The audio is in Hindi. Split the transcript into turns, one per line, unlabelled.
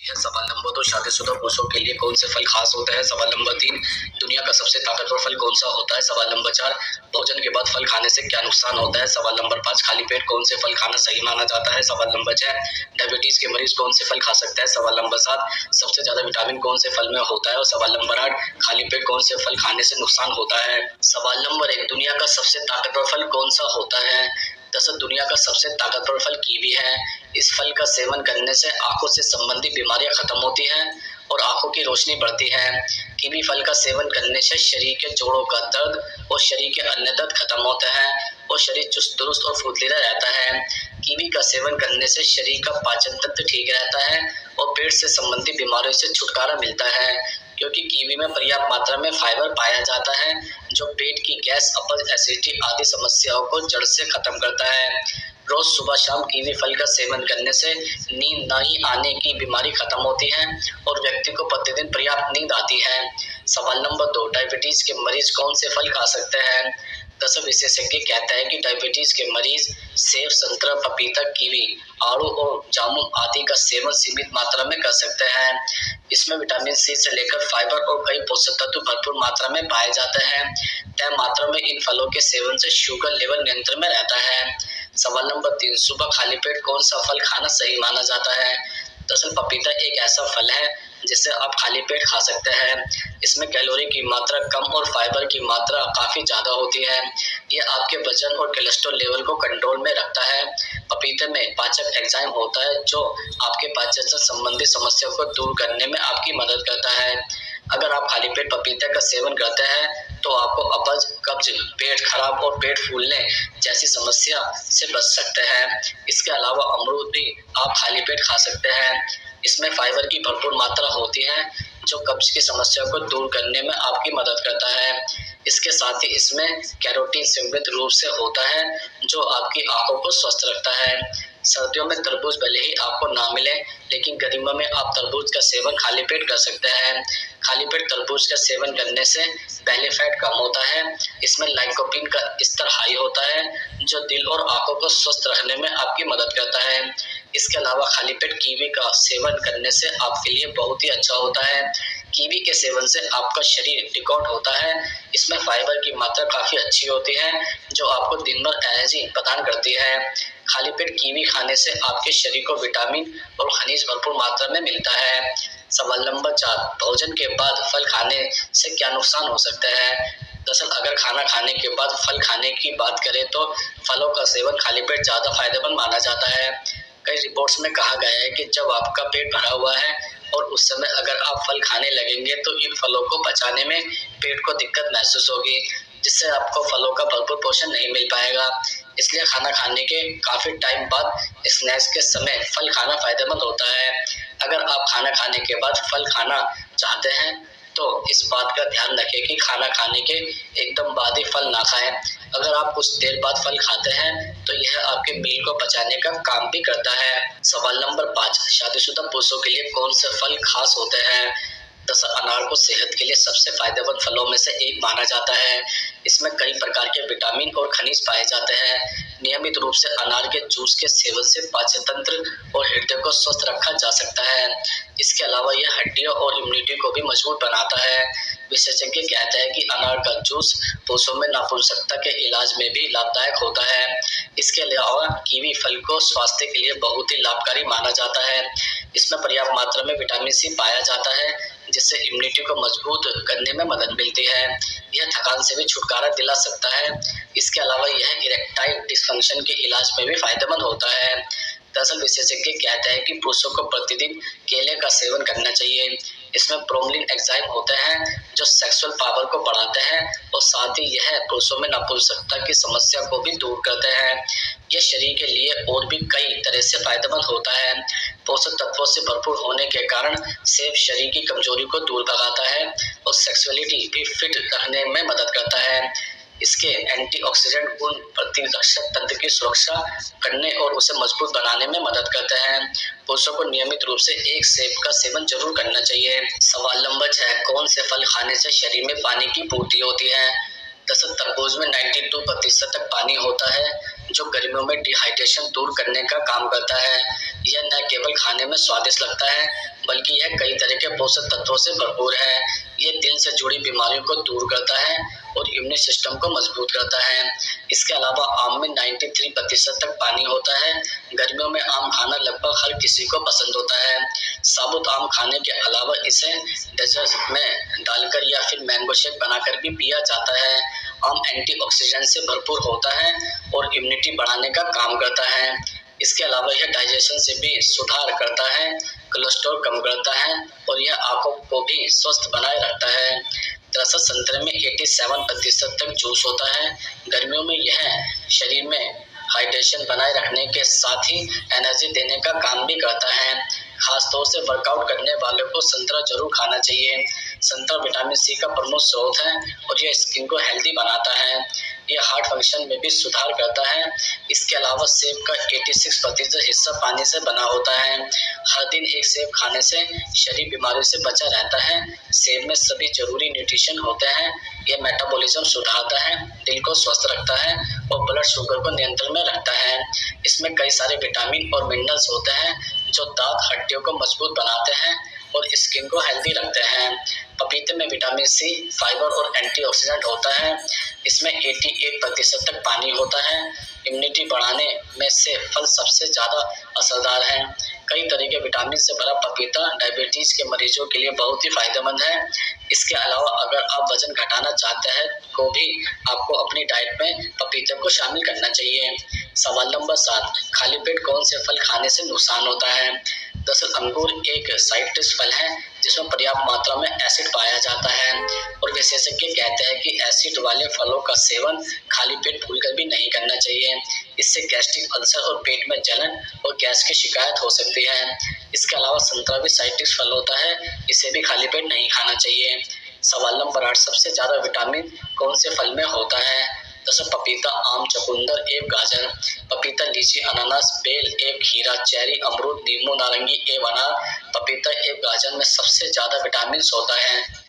है। सवाल नंबर 2, शादीशुदा पुरुषों के लिए कौन से फल खास होते हैं? सवाल नंबर 3, दुनिया का सबसे ताकतवर फल कौन सा होता है? सवाल नंबर 4, भोजन के बाद फल खाने से क्या नुकसान होता है? सवाल नंबर 5, खाली पेट कौन से फल खाना सही माना जाता है? सवाल नंबर 6, डायबिटीज के मरीज कौन से फल खा सकता है? सवाल नंबर 7, सबसे ज्यादा विटामिन कौन से फल में होता है? और सवाल नंबर 8, खाली पेट कौन से फल खाने से नुकसान होता है? सवाल नंबर 1, दुनिया का सबसे ताकतवर फल कौन सा होता है? दरअसल दुनिया का सबसे ताकतवर फल कीवी है। इस फल का सेवन करने से आंखों से संबंधित बीमारियां खत्म होती हैं और आंखों की रोशनी बढ़ती है। कीवी फल का सेवन करने से शरीर के जोड़ों का दर्द और शरीर के अन्य दर्द खत्म होते हैं और शरीर चुस्त दुरुस्त और फुर्तीला रहता है। कीवी का सेवन करने से शरीर का पाचन तंत्र ठीक रहता है और पेट से संबंधित बीमारियों से छुटकारा मिलता है, क्योंकि कीवी में पर्याप्त मात्रा में फाइबर पाया जाता है जो पेट की गैस, अपच, एसिडिटी आदि समस्याओं को जड़ से खत्म करता है। रोज सुबह शाम कीवी फल का सेवन करने से नींद नहीं आने की बीमारी खत्म होती है और व्यक्ति को प्रतिदिन पर्याप्त नींद आती है। सवाल नंबर 2, डायबिटीज के मरीज कौन से फल खा सकते हैं? दरअसल विशेषज्ञ कहता है कि डायबिटीज के मरीज सेब, संतरा, पपीता, कीवी, आड़ू और जामुन आदि का सेवन सीमित मात्रा में कर सकते हैं। इसमें विटामिन सी से लेकर फाइबर और कई पोषक तत्व भरपूर मात्रा में पाए जाते हैं। तय मात्रा में इन फलों के सेवन से शुगर लेवल नियंत्रण में रहता है। सवाल नंबर 3, सुबह खाली पेट कौन सा फल खाना सही माना जाता है? दरअसल पपीता एक ऐसा फल है जिसे आप खाली पेट खा सकते हैं। इसमें कैलोरी की मात्रा कम और फाइबर की मात्रा काफी ज्यादा होती है। यह आपके वजन और कोलेस्ट्रॉल लेवल को कंट्रोल में रखता है। पपीते में पाचक एंजाइम होता है जो आपके पाचन से संबंधित समस्याओं को दूर करने में आपकी मदद करता है। अगर आप खाली पेट पपीते का सेवन करते हैं तो आपको अपच, कब्ज, पेट खराब और पेट फूलने जैसी समस्या से बच सकते हैं। इसके अलावा अमरूद भी आप खाली पेट खा सकते हैं। इसमें फाइबर की भरपूर मात्रा होती है जो कब्ज की समस्या को दूर करने में आपकी मदद करता है। इसके साथ ही इसमें कैरोटीन समृद्ध रूप से होता है जो आपकी आंखों को स्वस्थ रखता है। सर्दियों में तरबूज भले ही आपको ना मिले, लेकिन गर्मियों में आप तरबूज का सेवन खाली पेट कर सकते हैं। खाली पेट तरबूज का सेवन करने से बेली फैट कम होता है। इसमें लाइकोपीन का स्तर हाई होता है जो दिल और आंखों को स्वस्थ रखने में आपकी मदद करता है। इसके अलावा खाली पेट कीवी का सेवन करने से आपके लिए बहुत ही अच्छा होता है। कीवी के सेवन से आपका शरीर डिकॉट होता है। इसमें फाइबर की मात्रा काफी अच्छी होती है जो आपको दिन भर एनर्जी प्रदान करती है। खाली पेट कीवी खाने से आपके शरीर को विटामिन और खनिज भरपूर मात्रा में मिलता है। सवाल नंबर 4, भोजन के बाद फल खाने से क्या नुकसान हो सकता है? दरअसल अगर खाना खाने के बाद फल खाने की बात करें तो फलों का सेवन खाली पेट ज्यादा फायदेमंद माना जाता है। कई रिपोर्ट्स में कहा गया है कि जब आपका पेट भरा हुआ है और उस समय अगर आप फल खाने लगेंगे तो इन फलों को पचाने में पेट को दिक्कत महसूस होगी, जिससे आपको फलों का भरपूर पोषण नहीं मिल पाएगा। इसलिए खाना खाने के काफी टाइम बाद स्नैक्स के समय फल खाना फायदेमंद होता है। अगर आप खाना खाने के बाद फल खाना चाहते हैं तो इस बात का ध्यान रखें कि खाना खाने के एकदम बाद ही फल ना खाएं। अगर आप कुछ देर बाद फल खाते हैं तो यह आपके मील को पचाने का काम भी करता है। सवाल नंबर 5, शादीशुदा पुरुषों के लिए कौन से फल खास होते हैं? दरअसल अनार को सेहत के लिए सबसे फायदेमंद फलों में से एक माना जाता है। इसमें कई प्रकार के विटामिन और खनिज पाए जाते हैं। नियमित रूप से अनार के जूस के सेवन से पाचन तंत्र और हृदय को स्वस्थ रखा जा सकता है। इसके अलावा यह हड्डियों और इम्यूनिटी को भी मजबूत बनाता है। विशेषज्ञ कहते हैं कि अनार का जूस पुरुषों में नपुंसकता के इलाज में भी लाभदायक होता है। इसके अलावा कीवी फल को स्वास्थ्य के लिए बहुत ही लाभकारी माना जाता है। इसमें पर्याप्त मात्रा में विटामिन सी पाया जाता है जिससे इम्यूनिटी को मजबूत करने में मदद मिलती है। यह थकान से भी छुटकारा दिला सकता है। इसके अलावा यह इरेक्टाइल डिसफंक्शन के इलाज में भी फायदेमंद होता है। दरअसल विशेषज्ञ कहते हैं कि पुरुषों को प्रतिदिन केले का सेवन करना चाहिए। इसमें ब्रोमीलिन एंजाइम होते हैं जो सेक्सुअल पावर को बढ़ाते हैं और साथ ही यह पुरुषों में नपुंसकता की समस्या को भी दूर करते हैं। यह शरीर के लिए और भी कई तरह से फायदेमंद होता है। पोषक तत्वों से भरपूर होने के कारण सेब शरीर की कमजोरी को दूर भगाता है और सेक्सुअलिटी भी फिट रखने में मदद करता है। इसके एंटीऑक्सीडेंट गुण प्रतिरक्षक तंत्र की सुरक्षा करने और उसे मजबूत बनाने में मदद करते हैं। पुरुषों को नियमित रूप से एक सेब का सेवन जरूर करना चाहिए। सवाल नंबर 6, कौन से फल खाने से शरीर में पानी की पूर्ति होती है? दरअसल तरबूज में 92% तक पानी होता है जो गर्मियों में डिहाइड्रेशन दूर करने का काम करता है। यह न केवल खाने में स्वादिष्ट लगता है बल्कि यह कई तरह के पोषक तत्वों से भरपूर है। यह दिल से जुड़ी बीमारियों को दूर करता है और इम्यून सिस्टम को मजबूत करता है। इसके अलावा आम में 93% तक पानी होता है। गर्मियों में आम खाना लगभग हर किसी को पसंद होता है। साबुत आम खाने के अलावा इसे डेजर्ट में डालकर या फिर मैंगो शेक बनाकर भी पिया जाता है। आम एंटीऑक्सीडेंट से भरपूर होता है और इम्यूनिटी बढ़ाने का काम करता है। इसके अलावा यह डाइजेशन से भी सुधार करता है, कोलेस्ट्रॉल कम करता है और यह आंखों को भी स्वस्थ बनाए रखता है। दरअसल संतरे में 87% तक जूस होता है। गर्मियों में यह शरीर में हाइड्रेशन बनाए रखने के साथ ही एनर्जी देने का काम भी करता है। खास तौर से वर्कआउट करने वालों को संतरा जरूर खाना चाहिए। संतरा विटामिन सी का प्रमुख स्रोत है और यह स्किन को हेल्दी बनाता है। यह हार्ट फंक्शन में भी सुधार करता है। इसके अलावा सेब का 86% हिस्सा पानी से बना होता है। हर दिन एक सेब खाने से शरीर बीमारियों से बचा रहता है। सेब में सभी जरूरी न्यूट्रिशन होते हैं। यह मेटाबॉलिज्म सुधारता है, दिल को स्वस्थ रखता है और ब्लड शुगर को नियंत्रण में रखता है। इसमें कई सारे विटामिन और मिनरल्स होते हैं जो दांत हड्डियों को मजबूत बनाते हैं और स्किन को हेल्दी रखते हैं। पपीते में विटामिन सी, फाइबर और एंटीऑक्सीडेंट होता है। इसमें 88% तक पानी होता है। इम्यूनिटी बढ़ाने में से फल सबसे ज़्यादा असरदार है। कई तरह के विटामिन से भरा पपीता डायबिटीज के मरीजों के लिए बहुत ही फायदेमंद है। इसके अलावा अगर आप वजन घटाना चाहते हैं तो भी आपको अपनी डाइट में पपीते को शामिल करना चाहिए। सवाल नंबर 7, खाली पेट कौन से फल खाने से नुकसान होता है? दरअसल अंगूर एक साइट्रस फल है जिसमें पर्याप्त मात्रा में एसिड पाया जाता है और विशेषज्ञ कहते हैं कि एसिड वाले फलों का सेवन खाली पेट भूलकर भी नहीं करना चाहिए। इससे गैस्ट्रिक अल्सर और पेट में जलन और गैस की शिकायत हो सकती है। इसके अलावा संतरा भी साइट्रिक फल होता है, इसे भी खाली पेट नहीं खाना चाहिए। सवाल नंबर 8, सबसे ज्यादा विटामिन कौन से फल में होता है? जैसे पपीता, आम, चुकंदर, एवं गाजर। पपीता, लीची, अनानास, बेल, एवं खीरा, चेरी, अमरूद, नींबू, नारंगी एवं अनार, पपीता एवं गाजर में सबसे ज्यादा विटामिन होता है।